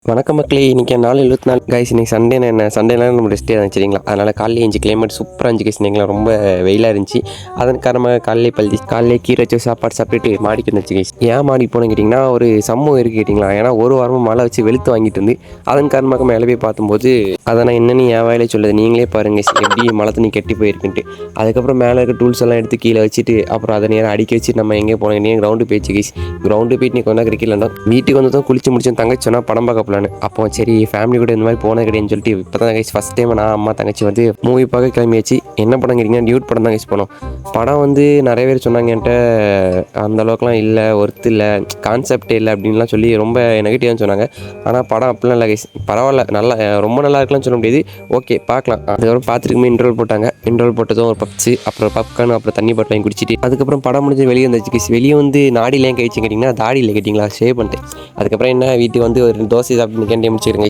வணக்கம் மக்களே, இன்றைக்கி நாள் 24 கைஸ். இன்றைக்கி சண்டேலாம் நம்ம ரெஸ்ட்டே தான் சரிங்களா. அதனால் காலையில் எஞ்சி கிளைமேட் சூப்பராக இருந்துச்சு கைஸ். நீங்களா ரொம்ப வெயிலாக இருந்துச்சு. அதன் காரணமாக காலையில் கீரை வச்சு சாப்பாடு சாப்பிட்டுட்டு மாடிக்கு வந்துச்சு கைஸ். ஏன் மாடிக்கு போனேன்னு கேட்டிங்கன்னா, ஒரு சம்பவம் இருக்குது கேட்டிங்களா. ஏன்னா ஒரு வாரமாக மழை வச்சு வெளுத்து வாங்கிட்டு இருந்து அதன் காரணமாக மேலே போய் பார்க்கும்போது அதை நான் என்னென்னு என் வேலையை சொல்லுது நீங்களே பாருங்க எப்படி மழை தண்ணி கட்டி போயிருக்குன்ட்டு. அதுக்கப்புறம் மேலே இருக்க டூல்ஸ் எல்லாம் எடுத்து கீழே வச்சுட்டு அப்புறம் அதை நேரம் அடிக்க வச்சு நம்ம எங்கே போனோம் கிரவுண்டு போயிடுச்சு கைஸ். கிரவுண்டு போயிட்டு நீ கொஞ்சம் கிரிக்கெட் இருந்தால் வீட்டுக்கு வந்து தான் குளிச்சு முடிச்சு தங்கச்சி சொன்னால் படம் பார்க்க போகலான்னு. அப்போ சரி ஃபேமிலி கூட இந்த மாதிரி போனது கிடையாதுன்னு சொல்லிட்டு இப்போ தான் கைஸ் ஃபஸ்ட் டைம் நான் அம்மா தங்கச்சி வந்து மூவி பார்க்க கிளம்பியாச்சு. என்ன படம் கேட்டிங்கன்னா டியூட் படம் தான் கைஸ் போனோம். படம் வந்து நிறைய பேர் சொன்னாங்க என்கிட்ட அந்த அளவுக்குலாம் இல்லை, ஒர்த்து இல்லை, கான்செப்டே இல்லை அப்படின்லாம் சொல்லி ரொம்ப நெகட்டிவாக சொன்னாங்க. ஆனால் படம் அப்படிலாம் இல்லை கைஸ், பரவாயில்ல, நல்லா ரொம்ப நல்லா இருக்கலாம்னு சொல்ல முடியாது, ஓகே பார்க்கலாம். அதுக்கப்புறம் பார்த்துருக்குமே இன்ட்ரோல் போட்டாங்க. இன்ட்ரோல் போட்டதும் ஒரு பப்ஸு, அப்புறம் பப்கார்ன், அப்புறம் தண்ணி பாட்டில் வாங்கி குடிச்சிட்டு அதுக்கப்புறம் படம் முடிஞ்சு வெளியே வந்துச்சு கைஸ். வெளியே வந்து நாடிலாம் கழிச்சு கேட்டிங்கன்னா தாடியில் கேட்டிங்களா ஷேவ் பண்ணிட்டு அதுக்கப்புறம் என்ன வீட்டுக்கு வந்து ஒரு தோசை சாப்பிட்டு கேண்டே முடிச்சுக்கிறேங்க.